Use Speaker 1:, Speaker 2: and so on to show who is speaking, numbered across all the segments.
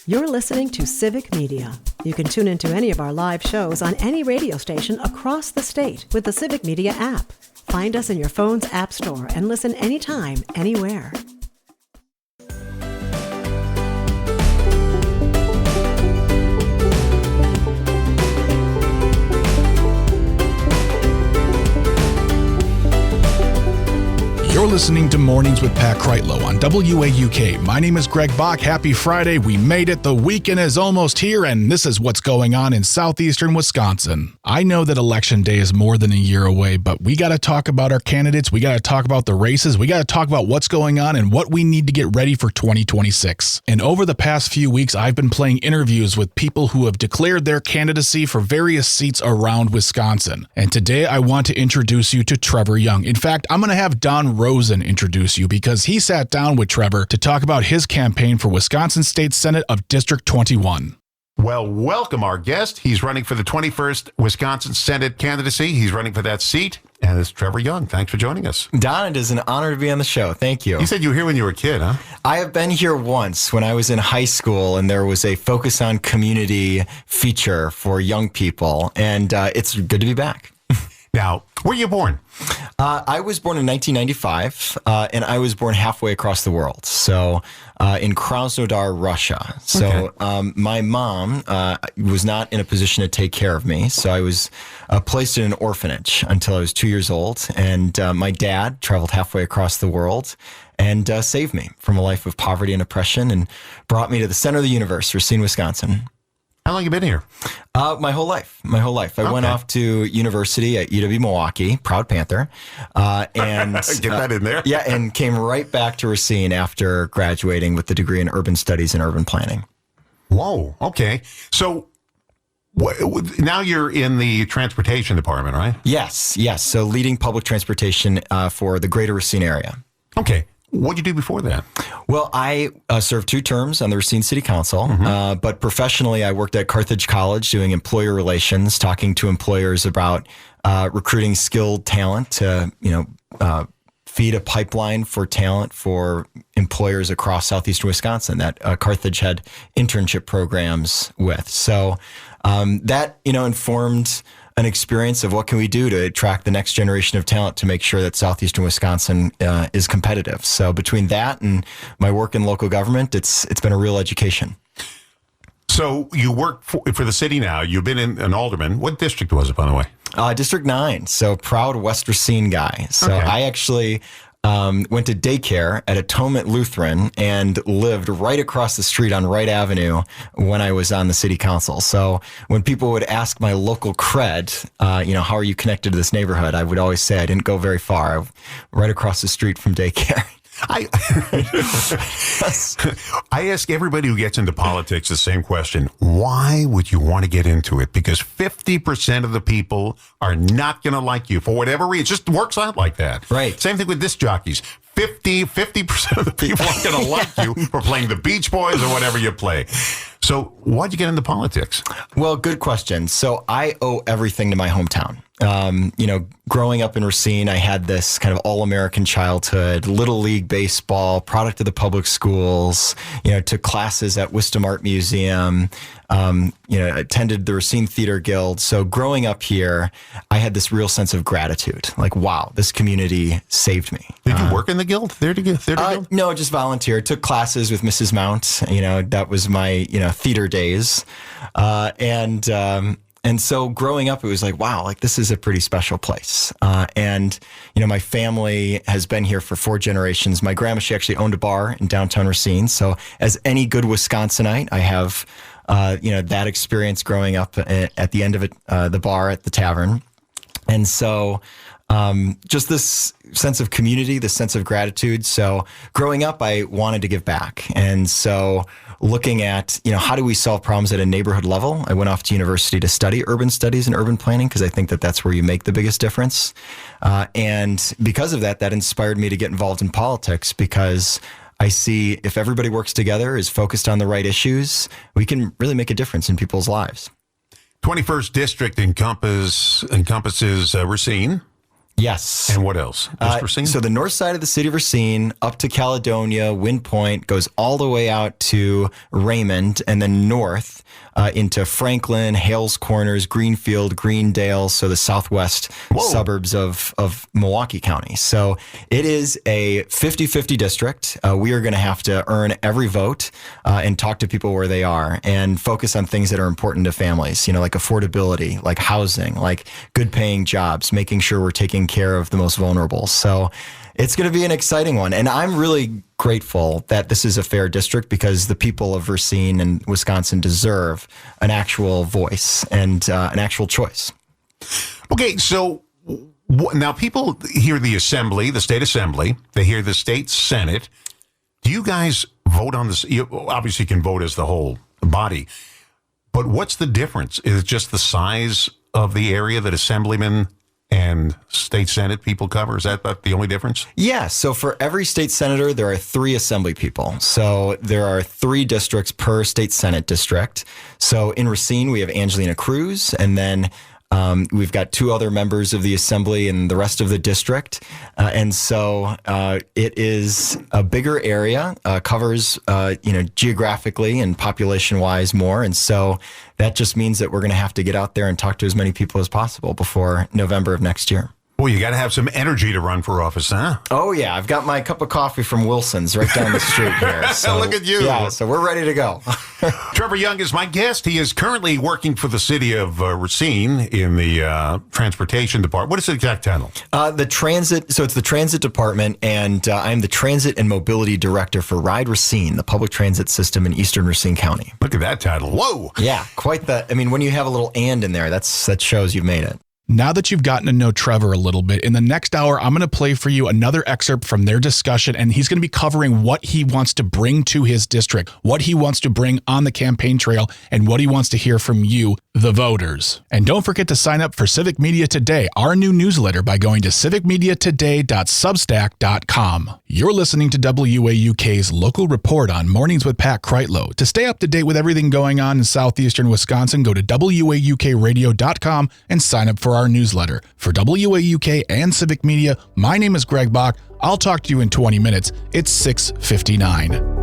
Speaker 1: You're listening to Civic Media. You can tune into any of our live shows on any radio station across the state with the Civic Media app. Find us in your phone's app store and listen anytime, anywhere.
Speaker 2: You're listening to Mornings with Pat Kreitlow on WAUK. My name is Greg Bach. Happy Friday. We made it. The weekend is almost here, and this is what's going on in southeastern Wisconsin. I know that Election Day is more than a year away, but we got to talk about our candidates. We got to talk about the races. We got to talk about what's going on and what we need to get ready for 2026. And over the past few weeks, I've been playing interviews with people who have declared their candidacy for various seats around Wisconsin. And today, I want to introduce you to Trevor Young. In fact, I'm going to have Don Rosen introduce you because he sat down with Trevor to talk about his campaign for Wisconsin State Senate of District 21.
Speaker 3: Well, welcome our guest. He's running for the 21st Wisconsin Senate candidacy. He's running for that seat, and it's Trevor Young. Thanks for joining us.
Speaker 4: Don, it is an honor to be on the show. Thank you.
Speaker 3: You said you were here when you were a kid, huh?
Speaker 4: I have been here once when I was in high school, and there was a focus on community feature for young people, and it's good to be back.
Speaker 3: Now, where were you born?
Speaker 4: I was born in 1995, and I was born halfway across the world, so in Krasnodar, Russia. So my mom was not in a position to take care of me, so I was placed in an orphanage until I was 2 years old, and my dad traveled halfway across the world and saved me from a life of poverty and oppression and brought me to the center of the universe, Racine, Wisconsin.
Speaker 3: How long have you been here?
Speaker 4: My whole life. I went off to university at UW-Milwaukee, proud Panther, and
Speaker 3: get that in there.
Speaker 4: Yeah, and came right back to Racine after graduating with the degree in urban studies and urban planning.
Speaker 3: Whoa. Okay. So now you're in the transportation department, right?
Speaker 4: Yes. So leading public transportation for the greater Racine area.
Speaker 3: Okay. What did you do before that?
Speaker 4: Well, I served 2 terms on the Racine City Council, but professionally I worked at Carthage College doing employer relations, talking to employers about recruiting skilled talent to, feed a pipeline for talent for employers across southeastern Wisconsin that Carthage had internship programs with. So that, informed an experience of what can we do to attract the next generation of talent to make sure that southeastern Wisconsin is competitive. So between that and my work in local government, it's been a real education.
Speaker 3: So you work for the city now. You've been an alderman. What district was it, by the way?
Speaker 4: District 9. So proud West Racine guy. So I actually went to daycare at Atonement Lutheran and lived right across the street on Wright Avenue when I was on the city council. So when people would ask my local cred, how are you connected to this neighborhood? I would always say I didn't go very far, right across the street from daycare.
Speaker 3: I ask everybody who gets into politics the same question. Why would you want to get into it? Because 50% of the people are not going to like you for whatever reason. It just works out like that.
Speaker 4: Right.
Speaker 3: Same thing with disc jockeys. 50% of the people aren't going to like you for playing the Beach Boys or whatever you play. So why'd you get into politics?
Speaker 4: Well, good question. So I owe everything to my hometown. Growing up in Racine, I had this kind of all-American childhood, Little League baseball, product of the public schools, took classes at Wisdom Art Museum, attended the Racine Theater Guild. So growing up here, I had this real sense of gratitude. Like, wow, this community saved me.
Speaker 3: Did you work in the guild? Guild?
Speaker 4: No, just volunteer. Took classes with Mrs. Mount. That was my, theater days. And so growing up, it was like, wow, this is a pretty special place. My family has been here for 4 generations. My grandma, she actually owned a bar in downtown Racine. So as any good Wisconsinite, I have, that experience growing up at the end of it, the bar at the tavern. And so just this sense of community, this sense of gratitude. So growing up, I wanted to give back. And so looking at, how do we solve problems at a neighborhood level? I went off to university to study urban studies and urban planning because I think that that's where you make the biggest difference. And because of that, that inspired me to get involved in politics because I see if everybody works together, is focused on the right issues, we can really make a difference in people's lives.
Speaker 3: 21st District encompasses Racine.
Speaker 4: Yes.
Speaker 3: And what else? Just Racine?
Speaker 4: So the north side of the city of Racine, up to Caledonia, Wind Point, goes all the way out to Raymond, and then north into Franklin, Hales Corners, Greenfield, Greendale, so the southwest suburbs of Milwaukee County. So it is a 50-50 district. We are going to have to earn every vote and talk to people where they are and focus on things that are important to families, like affordability, like housing, like good paying jobs, making sure we're taking care of the most vulnerable. So it's going to be an exciting one. And I'm really grateful that this is a fair district because the people of Racine and Wisconsin deserve an actual voice and an actual choice.
Speaker 3: Okay, so now people hear the assembly, the state assembly, they hear the state senate. Do you guys vote on this? You obviously can vote as the whole body, but what's the difference? Is it just the size of the area that assemblymen and state senate people cover? Is that the only difference?
Speaker 4: Yeah. So for every state senator, there are 3 assembly people. So there are 3 districts per state senate district. So in Racine, we have Angelina Cruz, and then we've got 2 other members of the assembly and the rest of the district. And so it is a bigger area, covers, geographically and population wise more. And so that just means that we're going to have to get out there and talk to as many people as possible before November of next year.
Speaker 3: Well, you got to have some energy to run for office, huh?
Speaker 4: Oh, yeah. I've got my cup of coffee from Wilson's right down the street here. So,
Speaker 3: look at you.
Speaker 4: Yeah, so we're ready to go.
Speaker 3: Trevor Young is my guest. He is currently working for the city of Racine in the transportation department. What is the exact title?
Speaker 4: The transit. So it's the transit department, and I'm the transit and mobility director for Ride Racine, the public transit system in eastern Racine County.
Speaker 3: Look at that title. Whoa.
Speaker 4: Yeah, quite the. I mean, when you have a little "and" in there, that shows you've made it.
Speaker 2: Now that you've gotten to know Trevor a little bit, in the next hour, I'm going to play for you another excerpt from their discussion, and he's going to be covering what he wants to bring to his district, what he wants to bring on the campaign trail, and what he wants to hear from you, the voters. And don't forget to sign up for Civic Media Today, our new newsletter, by going to civicmediatoday.substack.com. You're listening to WAUK's local report on Mornings with Pat Kreitlow. To stay up to date with everything going on in southeastern Wisconsin, go to WAUKradio.com and sign up for our newsletter. For WAUK and Civic Media, my name is Greg Bach. I'll talk to you in 20 minutes. It's 6:59.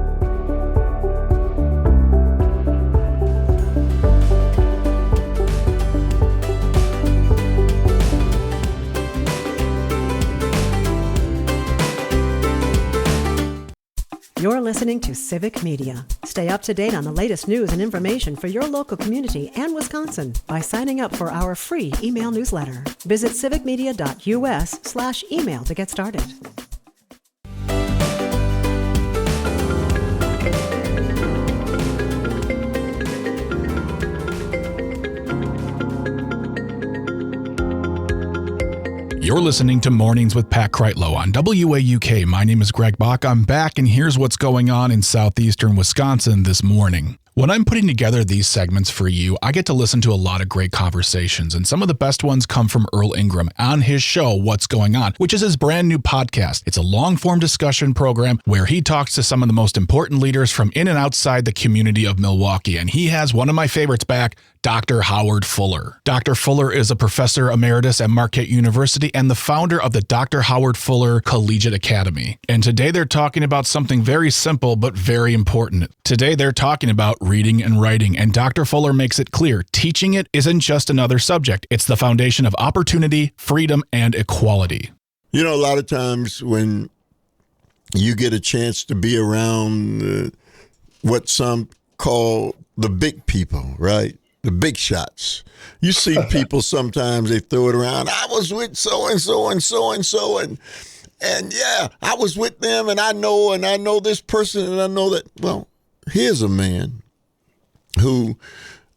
Speaker 1: You're listening to Civic Media. Stay up to date on the latest news and information for your local community and Wisconsin by signing up for our free email newsletter. Visit civicmedia.us/email to get started.
Speaker 2: You're listening to Mornings with Pat Kreitlow on WAUK. My name is Greg Bach. I'm back, and here's what's going on in southeastern Wisconsin this morning. When I'm putting together these segments for you, I get to listen to a lot of great conversations, and some of the best ones come from Earl Ingram on his show, What's Going On, which is his brand new podcast. It's a long-form discussion program where he talks to some of the most important leaders from in and outside the community of Milwaukee, and he has one of my favorites back, Dr. Howard Fuller. Dr. Fuller is a professor emeritus at Marquette University and the founder of the Dr. Howard Fuller Collegiate Academy. And today they're talking about something very simple but very important. Today they're talking about reading and writing, and Dr. Fuller makes it clear teaching it isn't just another subject. It's the foundation of opportunity, freedom, and equality.
Speaker 5: You know, a lot of times when you get a chance to be around what some call the big people, right? The big shots. You see people sometimes, they throw it around. I was with so-and-so and so-and-so, and yeah, I was with them, and I know this person, and I know that. Well, here's a man who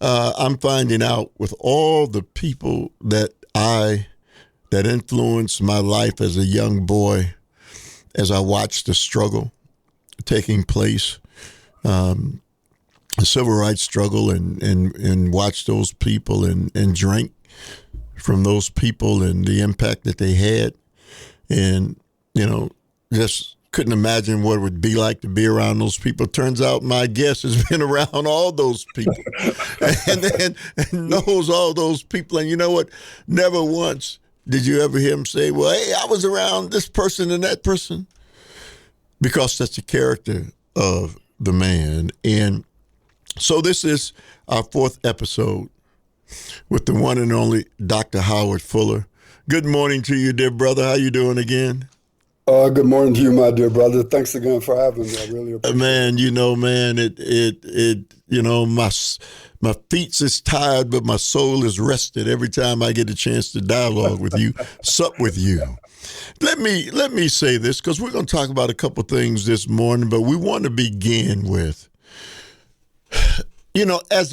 Speaker 5: I'm finding out with all the people that influenced my life as a young boy, as I watched the struggle taking place, the civil rights struggle, and watch those people and drink from those people and the impact that they had. And, just couldn't imagine what it would be like to be around those people. Turns out my guest has been around all those people and knows all those people. And you know what? Never once Did you ever hear him say, well, hey, I was around this person and that person? Because that's the character of the man. And so this is our 4th episode with the one and only Dr. Howard Fuller. Good morning to you, dear brother. How you doing again?
Speaker 6: Good morning to you, my dear brother. Thanks again for having me. I really appreciate it.
Speaker 5: Man, my feet is tired, but my soul is rested every time I get a chance to dialogue with you, sup with you. Let me say this, because we're going to talk about a couple things this morning, but we want to begin with, as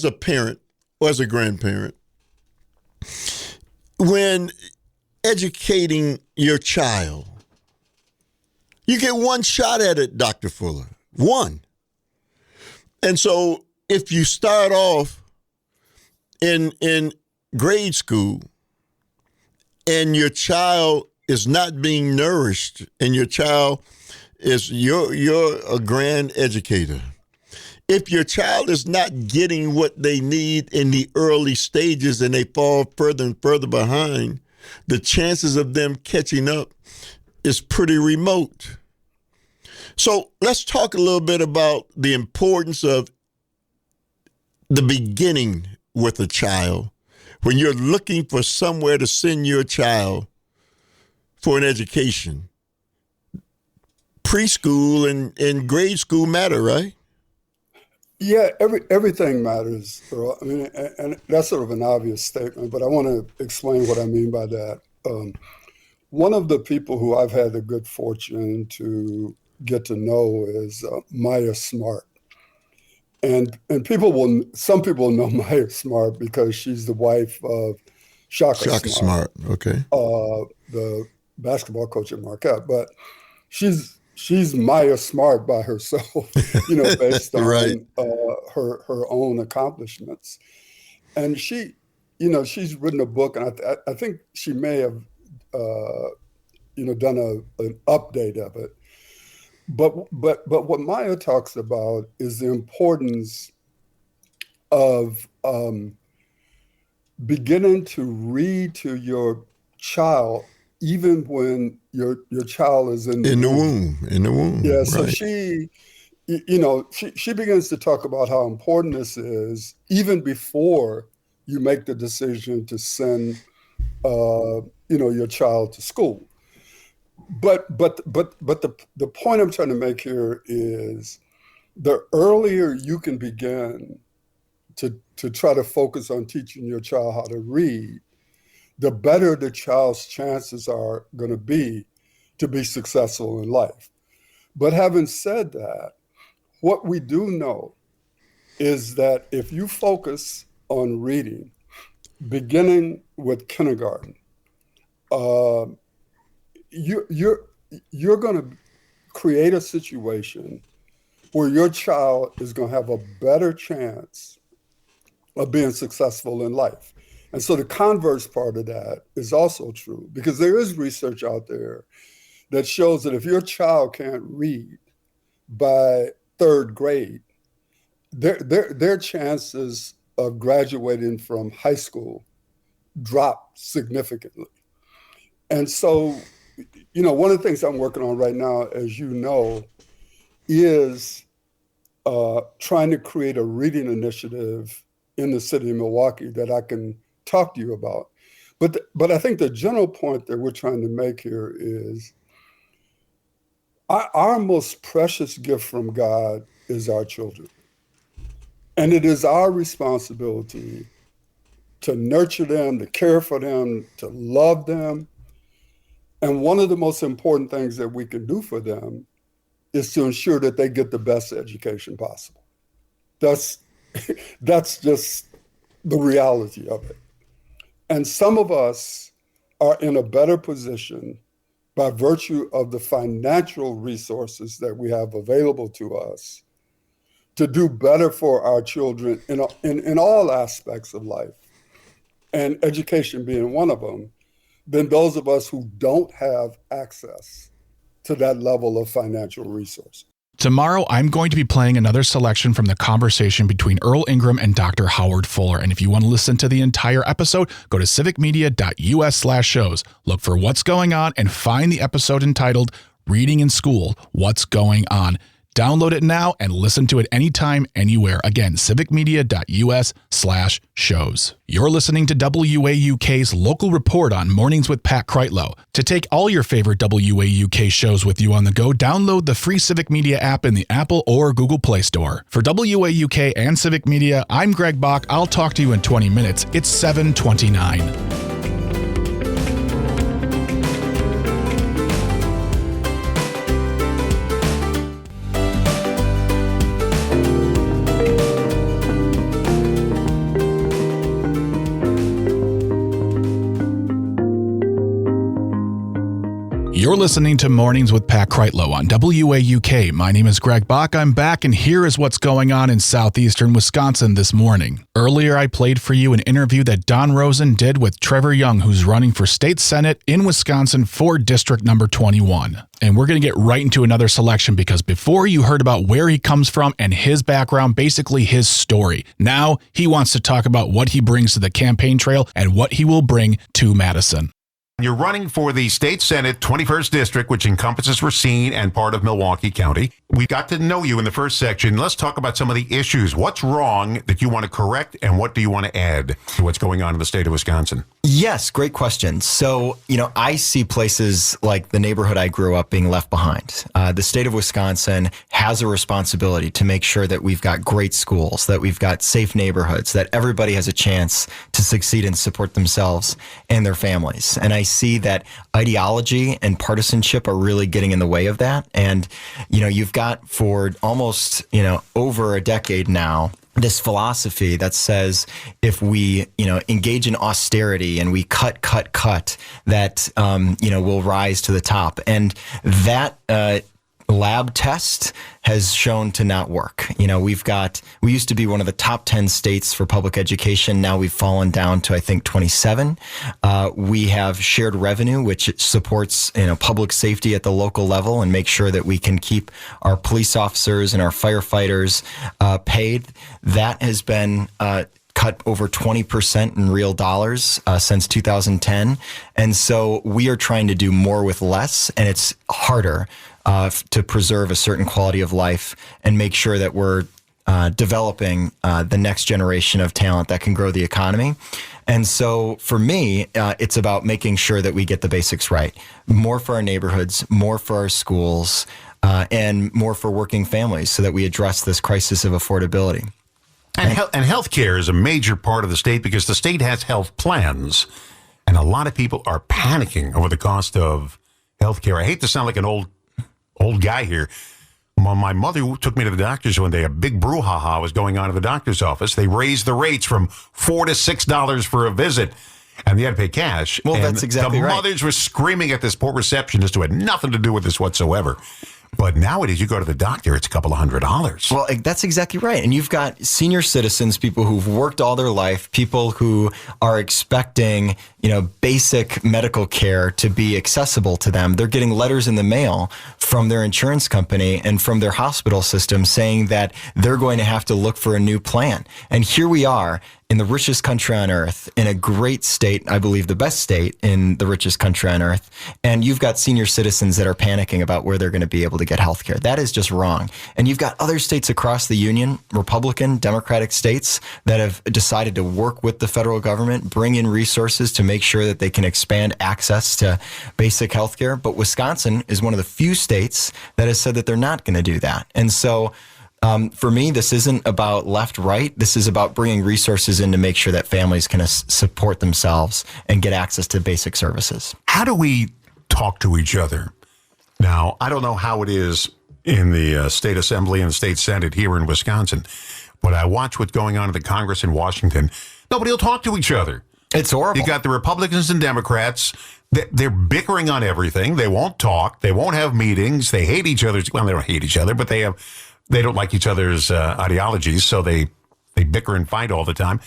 Speaker 5: a parent or as a grandparent, when educating your child, you get one shot at it, Dr. Fuller, one. And so if you start off in grade school and your child is not being nourished and your child is, you're a grand educator. If your child is not getting what they need in the early stages and they fall further and further behind, the chances of them catching up is pretty remote. So let's talk a little bit about the importance of the beginning with a child when you're looking for somewhere to send your child for an education. Preschool and grade school matter, right?
Speaker 6: Yeah, everything matters, Earl. I mean, and that's sort of an obvious statement, but I want to explain what I mean by that. One of the people who I've had the good fortune to get to know is Maya Smart. And some people know Maya Smart because she's the wife of Shaka Smart.
Speaker 5: Okay.
Speaker 6: The basketball coach at Marquette. But she's Maya Smart by herself, based on
Speaker 5: right.
Speaker 6: her own accomplishments. And she's written a book, and I think she may have done an update of it. But what Maya talks about is the importance of beginning to read to your child even when your child is in the womb.
Speaker 5: In the womb.
Speaker 6: Yeah. So
Speaker 5: right.
Speaker 6: she begins to talk about how important this is even before you make the decision to send your child to school. But the point I'm trying to make here is the earlier you can begin to try to focus on teaching your child how to read, the better the child's chances are going to be successful in life. But having said that, what we do know is that if you focus on reading, beginning with kindergarten, you're going to create a situation where your child is going to have a better chance of being successful in life. And so the converse part of that is also true, because there is research out there that shows that if your child can't read by 3rd grade, their chances of graduating from high school drop significantly. And so, one of the things I'm working on right now, as you know, is trying to create a reading initiative in the city of Milwaukee that I can talk to you about. But I think the general point that we're trying to make here is our most precious gift from God is our children. And it is our responsibility to nurture them, to care for them, to love them. And one of the most important things that we can do for them is to ensure that they get the best education possible. That's just the reality of it. And some of us are in a better position by virtue of the financial resources that we have available to us to do better for our children in all aspects of life, and education being one of them, than those of us who don't have access to that level of financial resources.
Speaker 2: Tomorrow, I'm going to be playing another selection from the conversation between Earl Ingram and Dr. Howard Fuller. And if you want to listen to the entire episode, go to civicmedia.us/shows. Look for What's Going On and find the episode entitled Reading in School, What's Going On. Download it now and listen to it anytime, anywhere. Again, civicmedia.us/shows. You're listening to WAUK's local report on Mornings with Pat Kreitlow. To take all your favorite WAUK shows with you on the go, download the free Civic Media app in the Apple or Google Play Store. For WAUK and Civic Media, I'm Greg Bach. I'll talk to you in 20 minutes. It's 7:29. You're listening to Mornings with Pat Kreitlow on WAUK. My name is Greg Bach. I'm back, and here is what's going on in southeastern Wisconsin this morning. Earlier, I played for you an interview that Don Rosen did with Trevor Young, who's running for state senate in Wisconsin for District Number 21. And we're going to get right into another selection because before you heard about where he comes from and his background, basically his story. Now he wants to talk about what he brings to the campaign trail and what he will bring to Madison.
Speaker 3: You're running for the state senate 21st district, which encompasses Racine and part of Milwaukee County. We got to know you in the first section. Let's talk about some of the issues. What's wrong that you want to correct, and what do you want to add to what's going on in the state of Wisconsin?
Speaker 4: Yes, great question. So, I see places like the neighborhood I grew up being left behind. The state of Wisconsin has a responsibility to make sure that we've got great schools, that we've got safe neighborhoods, that everybody has a chance to succeed and support themselves and their families. And I see that ideology and partisanship are really getting in the way of that. And, you've got for almost, over a decade now, this philosophy that says if we, engage in austerity and we cut, that, we'll rise to the top. And that, lab test has shown to not work. We used to be one of the top 10 states for public education. Now we've fallen down to, I think, 27. We have shared revenue, which supports, public safety at the local level and make sure that we can keep our police officers and our firefighters paid. That has been cut over 20% in real dollars since 2010. And so we are trying to do more with less, and it's harder to preserve a certain quality of life and make sure that we're developing the next generation of talent that can grow the economy. And so for me, it's about making sure that we get the basics right. More for our neighborhoods, more for our schools, and more for working families so that we address this crisis of affordability.
Speaker 3: And healthcare is a major part of the state because the state has health plans, and a lot of people are panicking over the cost of healthcare. I hate to sound like an old guy here. My mother took me to the doctor's one day. A big brouhaha was going on at the doctor's office. They raised the rates from $4 to $6 for a visit, and they had to pay cash.
Speaker 4: Well,
Speaker 3: and
Speaker 4: that's exactly right.
Speaker 3: The mothers were screaming at this poor receptionist who had nothing to do with this whatsoever. But nowadays, you go to the doctor, it's a couple of $100.
Speaker 4: Well, that's exactly right. And you've got senior citizens, people who've worked all their life, people who are expecting, basic medical care to be accessible to them. They're getting letters in the mail from their insurance company and from their hospital system saying that they're going to have to look for a new plan. And here we are in the richest country on earth, in a great state, I believe the best state in the richest country on earth. And you've got senior citizens that are panicking about where they're going to be able to get health care. That is just wrong. And you've got other states across the union, Republican, Democratic states, that have decided to work with the federal government, bring in resources to make sure that they can expand access to basic health care. But Wisconsin is one of the few states that has said that they're not going to do that. And so for me, this isn't about left-right. This is about bringing resources in to make sure that families can support themselves and get access to basic services.
Speaker 3: How do we talk to each other? Now, I don't know how it is in the state assembly and the state senate here in Wisconsin, but I watch what's going on in the Congress in Washington. Nobody will talk to each other. It's horrible. You got the Republicans and Democrats. They're bickering on everything. They won't talk. They won't have meetings. They hate each other. Well, they don't hate each other, but they don't like each other's ideologies, so they bicker and fight all the time.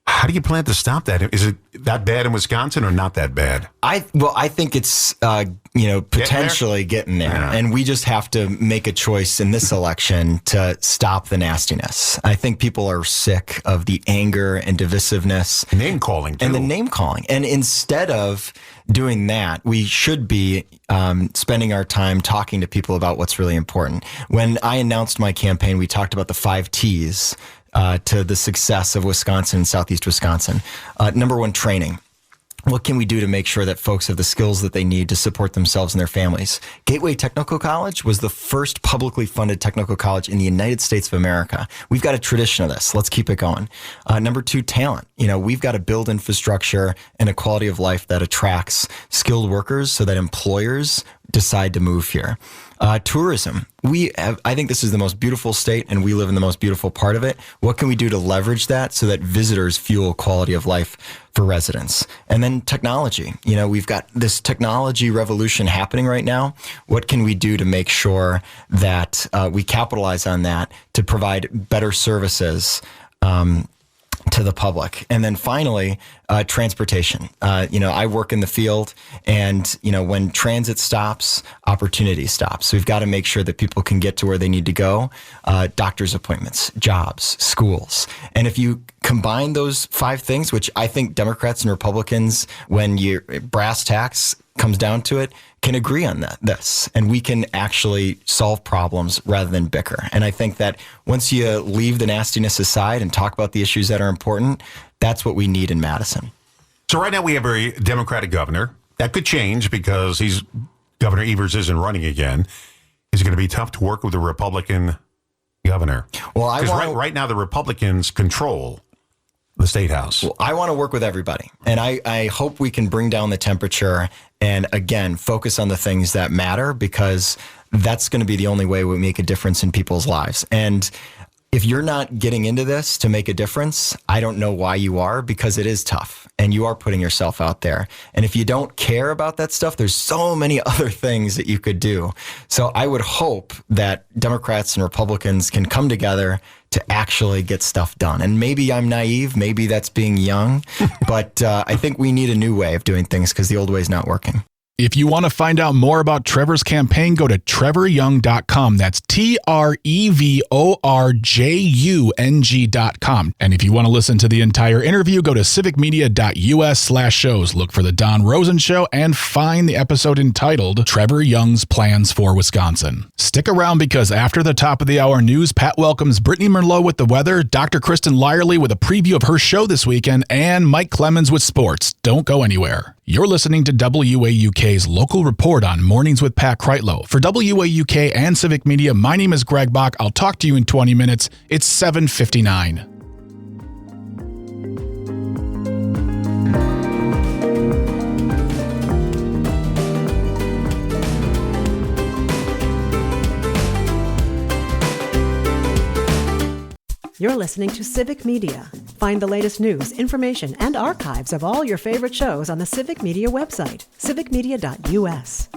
Speaker 3: How do you plan to stop that? Is it that bad in Wisconsin or not that bad?
Speaker 4: I think it's potentially getting there,
Speaker 3: Yeah.
Speaker 4: and we just have to make a choice in this election to stop the nastiness. I think people are sick of the anger and divisiveness,
Speaker 3: Name calling too.
Speaker 4: and the name calling. And instead of doing that, we should be spending our time talking to people about what's really important. When I announced my campaign, we talked about the 5 T's to the success of Wisconsin and Southeast Wisconsin. Number 1, training. What can we do to make sure that folks have the skills that they need to support themselves and their families? Gateway Technical College was the first publicly funded technical college in the United States of America. We've got a tradition of this. Let's keep it going. Number 2, talent. We've got to build infrastructure and a quality of life that attracts skilled workers so that employers decide to move here. Tourism. I think this is the most beautiful state, and we live in the most beautiful part of it. What can we do to leverage that so that visitors fuel quality of life for residents? And then technology. We've got this technology revolution happening right now. What can we do to make sure that we capitalize on that to provide better services to the public? And then finally, transportation. I work in the field, and when transit stops, opportunity stops. So we've got to make sure that people can get to where they need to go. Doctor's appointments, jobs, schools. And if you combine those 5 things, which I think Democrats and Republicans, when your brass tacks comes down to it, can agree on this, and we can actually solve problems rather than bicker. And I think that once you leave the nastiness aside and talk about the issues that are important, that's what we need in Madison.
Speaker 3: So right now we have a Democratic governor. That could change because Governor Evers isn't running again. Is it going to be tough to work with a Republican governor?
Speaker 4: Well,
Speaker 3: right now the Republicans control the state house.
Speaker 4: Well, I want to work with everybody, and I hope we can bring down the temperature and, again, focus on the things that matter, because that's going to be the only way we make a difference in people's lives. And if you're not getting into this to make a difference, I don't know why you are, because it is tough and you are putting yourself out there. And if you don't care about that stuff, there's so many other things that you could do. So I would hope that Democrats and Republicans can come together to actually get stuff done. And maybe I'm naive, maybe that's being young, but I think we need a new way of doing things because the old way is not working.
Speaker 2: If you want to find out more about Trevor's campaign, go to trevoryoung.com. That's TrevorJung.com. And if you want to listen to the entire interview, go to civicmedia.us/shows. Look for The Don Rosen Show and find the episode entitled Trevor Young's Plans for Wisconsin. Stick around, because after the top of the hour news, Pat welcomes Brittany Merlot with the weather, Dr. Kristen Lyerly with a preview of her show this weekend, and Mike Clemens with sports. Don't go anywhere. You're listening to WAUK's local report on Mornings with Pat Kreitlow. For WAUK and Civic Media, my name is Greg Bach. I'll talk to you in 20 minutes. It's 7:59.
Speaker 1: You're listening to Civic Media. Find the latest news, information, and archives of all your favorite shows on the Civic Media website, civicmedia.us.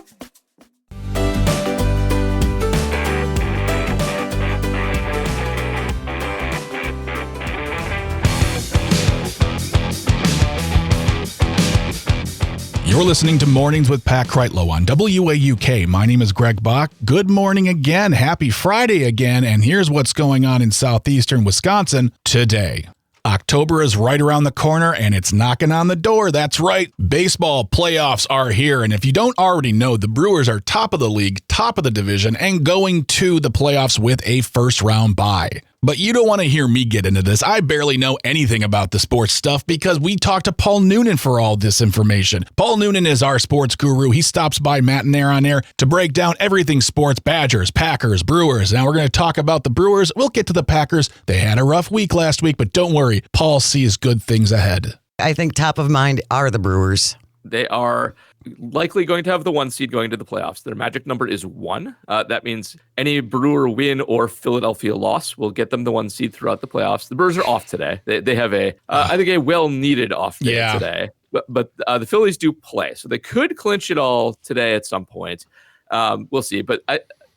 Speaker 2: You're listening to Mornings with Pat Kreitlow on WAUK. My name is Greg Bach. Good morning again. Happy Friday again. And here's what's going on in southeastern Wisconsin today. October is right around the corner, and it's knocking on the door. That's right. Baseball playoffs are here. And if you don't already know, the Brewers are top of the league, top of the division, and going to the playoffs with a first-round bye. But you don't want to hear me get into this. I barely know anything about the sports stuff because we talked to Paul Noonan for all this information. Paul Noonan is our sports guru. He stops by Matt and Air on Air to break down everything sports: Badgers, Packers, Brewers. Now we're going to talk about the Brewers. We'll get to the Packers. They had a rough week last week, but don't worry. Paul sees good things ahead.
Speaker 7: I think top of mind are the Brewers.
Speaker 8: They are likely going to have the 1 seed going to the playoffs. Their magic number is 1. That means any Brewer win or Philadelphia loss will get them the 1 seed throughout the playoffs. The Brewers are off today. They have I think a well-needed off day today. But the Phillies do play, so they could clinch it all today at some point. We'll see. But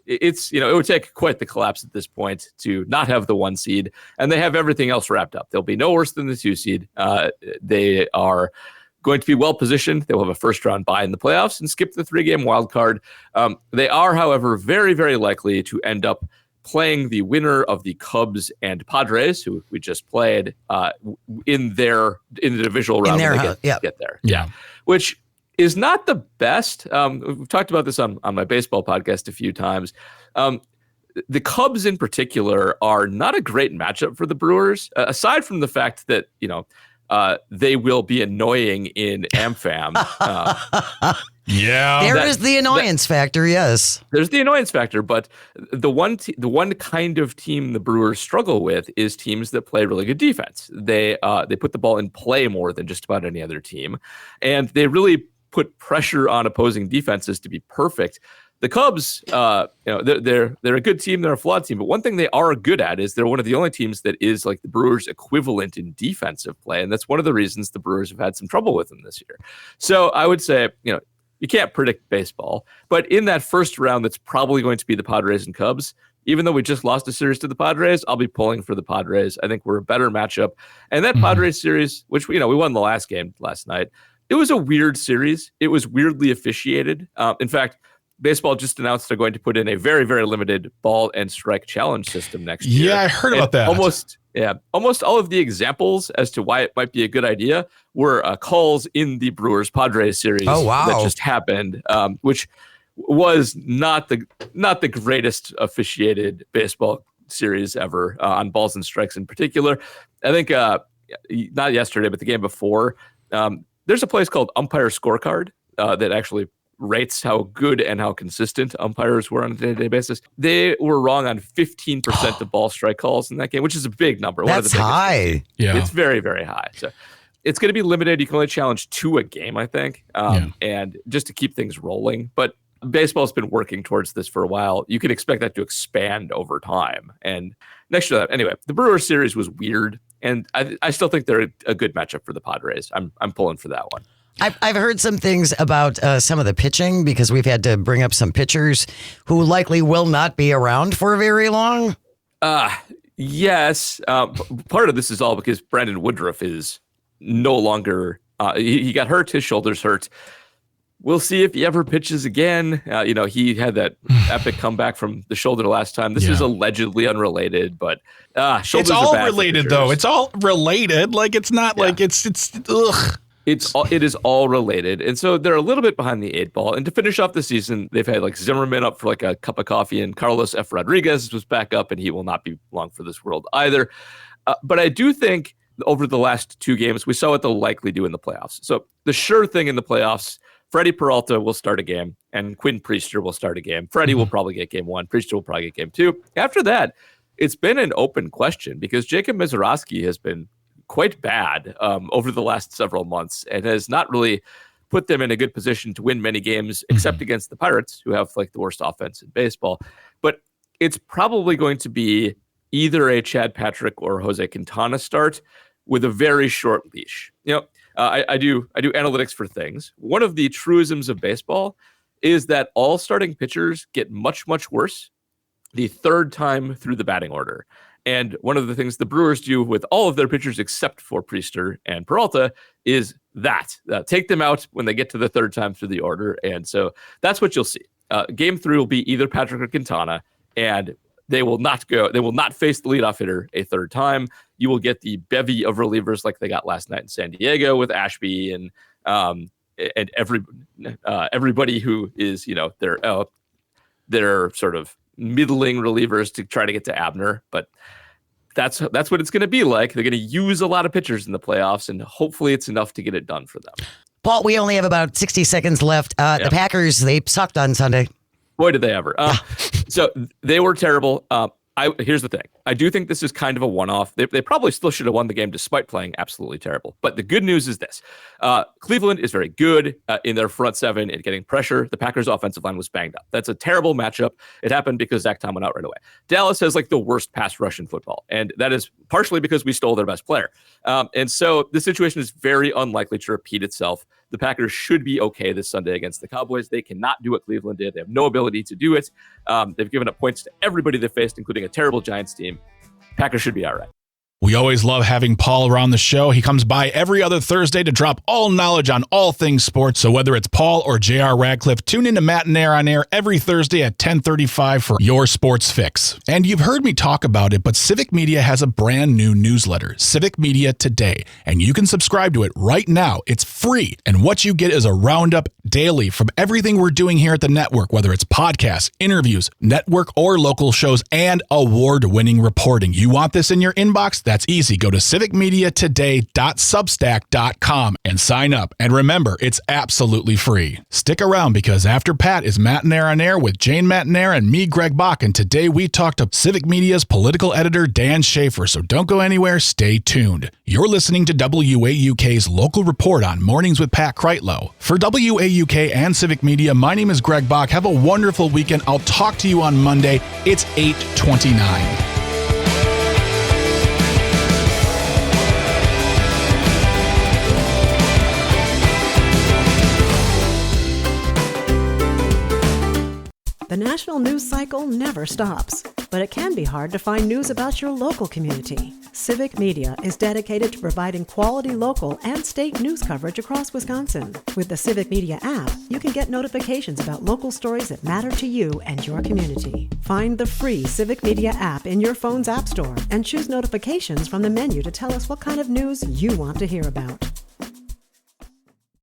Speaker 8: it's, it would take quite the collapse at this point to not have the 1 seed, and they have everything else wrapped up. They'll be no worse than the 2 seed. They are going to be well positioned. They'll have a first round bye in the playoffs and skip the 3-game wild card. They are, however, very, very likely to end up playing the winner of the Cubs and Padres, who we just played, in the divisional round when they get there.
Speaker 2: Yeah.
Speaker 8: Which is not the best. We've talked about this on my baseball podcast a few times. The Cubs in particular are not a great matchup for the Brewers, aside from the fact that, they will be annoying in AmFam.
Speaker 2: Yeah.
Speaker 7: There is the annoyance factor, yes.
Speaker 8: There's the annoyance factor, but the one kind of team the Brewers struggle with is teams that play really good defense. They put the ball in play more than just about any other team, and they really put pressure on opposing defenses to be perfect. The Cubs, they're a good team. They're a flawed team, but one thing they are good at is they're one of the only teams that is like the Brewers' equivalent in defensive play, and that's one of the reasons the Brewers have had some trouble with them this year. So I would say, you can't predict baseball, but in that first round, that's probably going to be the Padres and Cubs. Even though we just lost a series to the Padres, I'll be pulling for the Padres. I think we're a better matchup, and that Padres series, which we won the last game last night, it was a weird series. It was weirdly officiated. In fact, baseball just announced they're going to put in a very, very limited ball and strike challenge system next year.
Speaker 2: Yeah, I heard about that.
Speaker 8: Almost all of the examples as to why it might be a good idea were calls in the Brewers-Padres series that just happened, which was not the greatest officiated baseball series ever on balls and strikes in particular. I think not yesterday, but the game before, there's a place called Umpire Scorecard that actually rates how good and how consistent umpires were on a day-to-day basis. They were wrong on 15% of ball strike calls in that game, which is a big number.
Speaker 7: That's high.
Speaker 8: Yeah. It's very, very high. So it's going to be limited. You can only challenge 2 a game, I think, and just to keep things rolling. But baseball's been working towards this for a while. You can expect that to expand over time. And next to that, anyway, the Brewers series was weird, and I still think they're a good matchup for the Padres. I'm pulling for that one.
Speaker 7: I've heard some things about some of the pitching because we've had to bring up some pitchers who likely will not be around for very long.
Speaker 8: Yes. Part of this is all because Brandon Woodruff is no longer, he got hurt. His shoulder's hurt. We'll see if he ever pitches again. He had that epic comeback from the shoulder last time. This is allegedly unrelated, but shoulders
Speaker 2: it's all
Speaker 8: are bad
Speaker 2: related, though. It's all related. Like, it's not like it's ugh.
Speaker 8: It is all related. And so they're a little bit behind the 8 ball. And to finish off the season, they've had like Zimmerman up for like a cup of coffee, and Carlos F. Rodriguez was back up, and he will not be long for this world either. But I do think over the last 2 games, we saw what they'll likely do in the playoffs. So the sure thing in the playoffs, Freddie Peralta will start a game, and Quinn Priester will start a game. Freddie will probably get game 1. Priester will probably get game 2. After that, it's been an open question because Jacob Misiorowski has been quite bad over the last several months and has not really put them in a good position to win many games, except against the Pirates, who have like the worst offense in baseball. But it's probably going to be either a Chad Patrick or Jose Quintana start with a very short leash. I do analytics for things. One of the truisms of baseball is that all starting pitchers get much, much worse the 3rd time through the batting order. And one of the things the Brewers do with all of their pitchers except for Priester and Peralta is take them out when they get to the 3rd time through the order. And so that's what you'll see. Game 3 will be either Patrick or Quintana, and they will not face the leadoff hitter a 3rd time. You will get the bevy of relievers like they got last night in San Diego with Ashby and everybody who is, their sort of middling relievers to try to get to Abner. But that's what it's going to be like. They're going to use a lot of pitchers in the playoffs, and hopefully it's enough to get it done for them.
Speaker 7: Paul, we only have about 60 seconds left. The Packers, they sucked on Sunday.
Speaker 8: Boy, did they ever. So they were terrible. Here's the thing. I do think this is kind of a one-off. They probably still should have won the game despite playing absolutely terrible. But the good news is this. Cleveland is very good in their front 7 and getting pressure. The Packers' offensive line was banged up. That's a terrible matchup. It happened because Zach Tom went out right away. Dallas has like the worst pass rush in football, and that is partially because we stole their best player. And so the situation is very unlikely to repeat itself. the Packers should be okay this Sunday against the Cowboys. They cannot do what Cleveland did. They have no ability to do it. They've given up points to everybody they faced, including a terrible Giants team. Packers should be all right.
Speaker 2: We always love having Paul around the show. He comes by every other Thursday to drop all knowledge on all things sports. So whether it's Paul or J.R. Radcliffe, tune in to Matt and Air on Air every Thursday at 10:35 for your sports fix. And you've heard me talk about it, but Civic Media has a brand new newsletter, Civic Media Today, and you can subscribe to it right now. It's free. And what you get is a roundup daily from everything we're doing here at the network, whether it's podcasts, interviews, network or local shows, and award-winning reporting. You want this in your inbox? That's easy. Go to civicmediatoday.substack.com and sign up. And remember, it's absolutely free. Stick around because after Pat is Matt and Air on Air with Jane Matanair and me, Greg Bach. And today we talked to Civic Media's political editor, Dan Schaefer. So don't go anywhere. Stay tuned. You're listening to WAUK's local report on Mornings with Pat Kreitlow. For WAUK and Civic Media, my name is Greg Bach. Have a wonderful weekend. I'll talk to you on Monday. It's 8/29.
Speaker 1: The national news cycle never stops, but it can be hard to find news about your local community. Civic Media is dedicated to providing quality local and state news coverage across Wisconsin. With the Civic Media app, you can get notifications about local stories that matter to you and your community. Find the free Civic Media app in your phone's app store and choose notifications from the menu to tell us what kind of news you want to hear about.